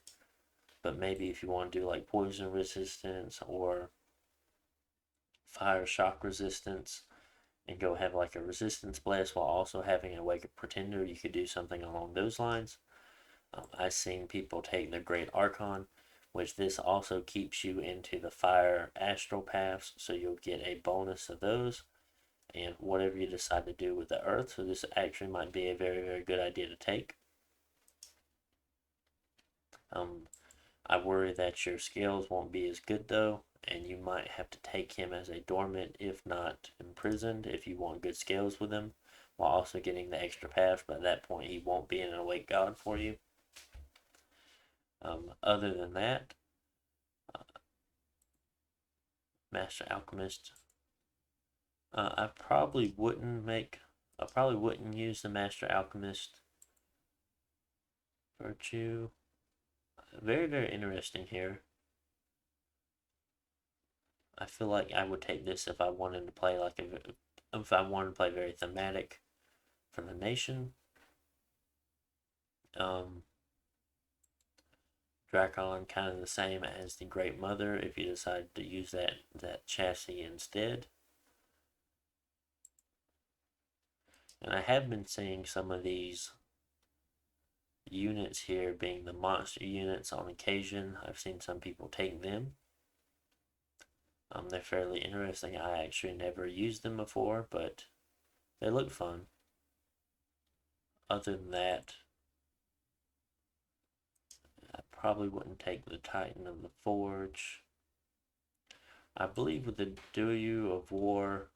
but maybe if you want to do like poison resistance or fire shock resistance and go have like a resistance blast while also having an awake pretender, you could do something along those lines. I've seen people take the Great Archon, which this also keeps you into the fire astral paths, so you'll get a bonus of those and whatever you decide to do with the earth. So this actually might be a very, very good idea to take. I worry that your scales won't be as good though, and you might have to take him as a dormant, if not imprisoned, if you want good scales with him, while also getting the extra path. But at that point, he won't be an awake god for you. Other than that, Master Alchemist, I probably wouldn't use the Master Alchemist virtue. Very, very interesting here. I feel like I would take this if I wanted to play if I wanted to play very thematic for the nation. Drakon kind of the same as the Great Mother if you decide to use that chassis instead. And I have been seeing some of these units here being the monster units on occasion. I've seen some people take them. They're fairly interesting. I actually never used them before, but they look fun. Other than that, I probably wouldn't take the Titan of the Forge. I believe with the Duyu of War,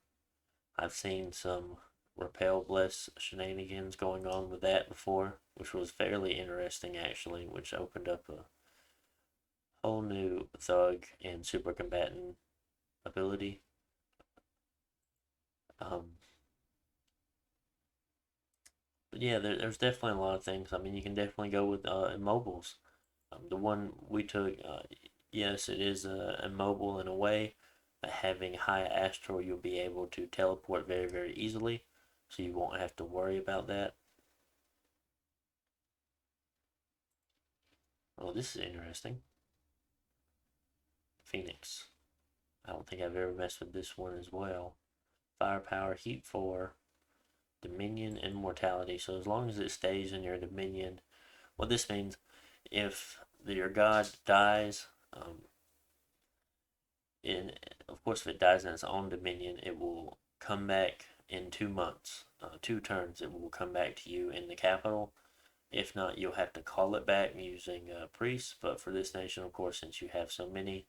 I've seen some Repel Bless shenanigans going on with that before, which was fairly interesting actually, which opened up a whole new thug and super combatant ability. But yeah, there's definitely a lot of things. I mean, you can definitely go with immobiles. The one we took, yes, it is immobile in a way, but having high astral, you'll be able to teleport very, very easily, so you won't have to worry about that. Oh, this is interesting. Phoenix. I don't think I've ever messed with this one as well. Firepower, Heat 4, Dominion, and Mortality. So as long as it stays in your Dominion, what this means, if your god dies, of course, if it dies in its own Dominion, it will come back in 2 months, 2 turns. It will come back to you in the capital. If not, you'll have to call it back using priests. But for this nation, of course, since you have so many,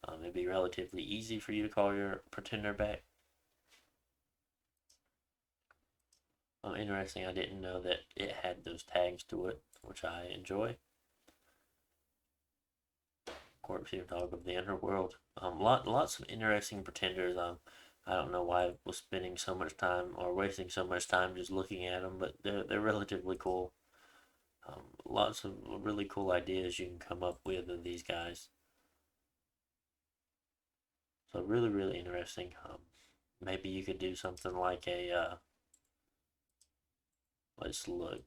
it'd be relatively easy for you to call your pretender back. Interesting, I didn't know that it had those tags to it, which I enjoy. Corpse Dog of the Underworld. Lots of interesting pretenders. I don't know why I was spending so much time or wasting so much time just looking at them, but they're relatively cool. Lots of really cool ideas you can come up with these guys. So really, really interesting. Maybe you could do something like a. Let's look.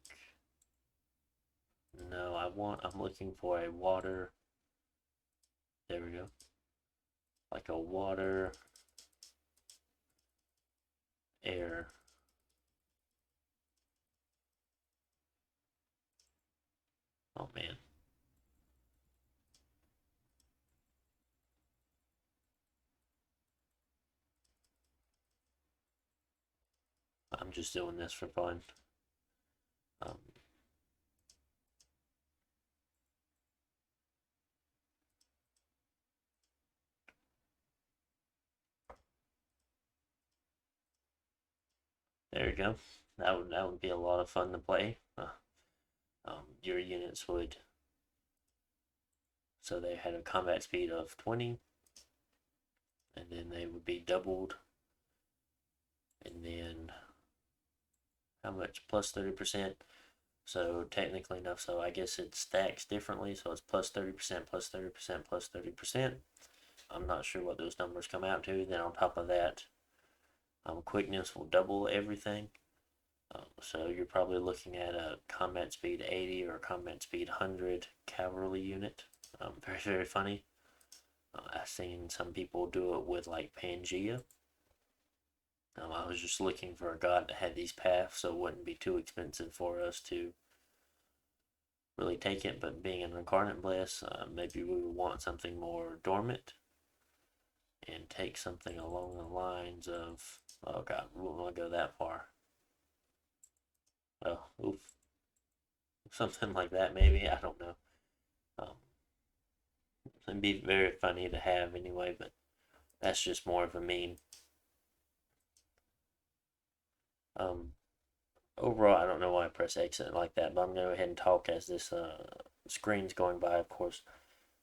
No, I'm looking for a water. There we go. Like a water, air. Oh man. I'm just doing this for fun. Um, there you go. That would be a lot of fun to play. Your units would So they had a combat speed of 20, and then they would be doubled, and then how much? Plus 30%. So technically enough, so I guess it stacks differently. So it's plus 30%, plus 30%, plus 30%. I'm not sure what those numbers come out to. Then on top of that, quickness will double everything. So you're probably looking at a combat speed 80 or combat speed 100 cavalry unit. Very, very funny. I've seen some people do it with like Pangea. I was just looking for a god that had these paths, so it wouldn't be too expensive for us to really take it. But being an Incarnate Bless, maybe we would want something more dormant and take something along the lines of, oh god, we won't want to go that far. Oh, oof. Something like that, maybe. I don't know. Um, it'd be very funny to have anyway, but that's just more of a meme. Um, Overall, I don't know why I press exit like that, but I'm going to go ahead and talk as this screen's going by, of course.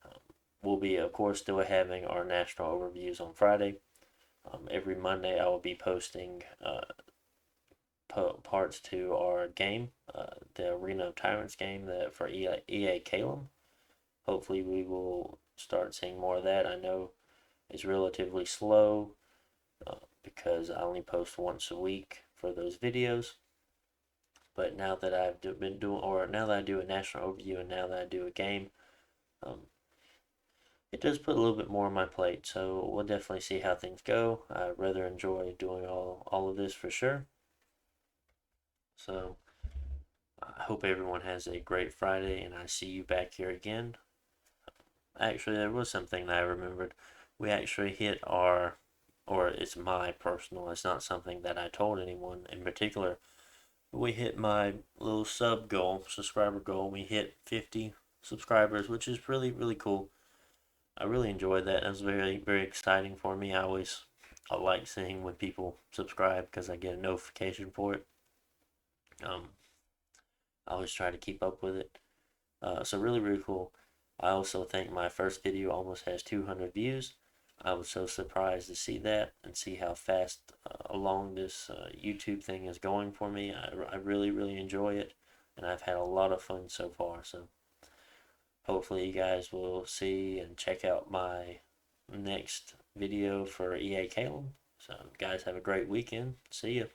Um, we'll be, of course, still having our national overviews on Friday. Every Monday, I will be posting parts to our game, the Arena of Tyrants game that for EA Calum. Hopefully, we will start seeing more of that. I know it's relatively slow because I only post once a week for those videos. But now that I've been doing, or now that I do a national overview and now that I do a game, it does put a little bit more on my plate. So we'll definitely see how things go. I rather enjoy doing all of this for sure. So I hope everyone has a great Friday, and I see you back here again. Actually, there was something that I remembered. We actually hit our, or it's my personal, it's not something that I told anyone in particular. We hit my little subscriber goal. We hit 50 subscribers, which is really, really cool. I really enjoyed that. It was very, very exciting for me. I like seeing when people subscribe because I get a notification for it. I always try to keep up with it. So really, really cool. I also think my first video almost has 200 views. I was so surprised to see that and see how fast along this YouTube thing is going for me. I really, really enjoy it, and I've had a lot of fun so far. So hopefully you guys will see and check out my next video for EA Calum. So guys, have a great weekend. See ya.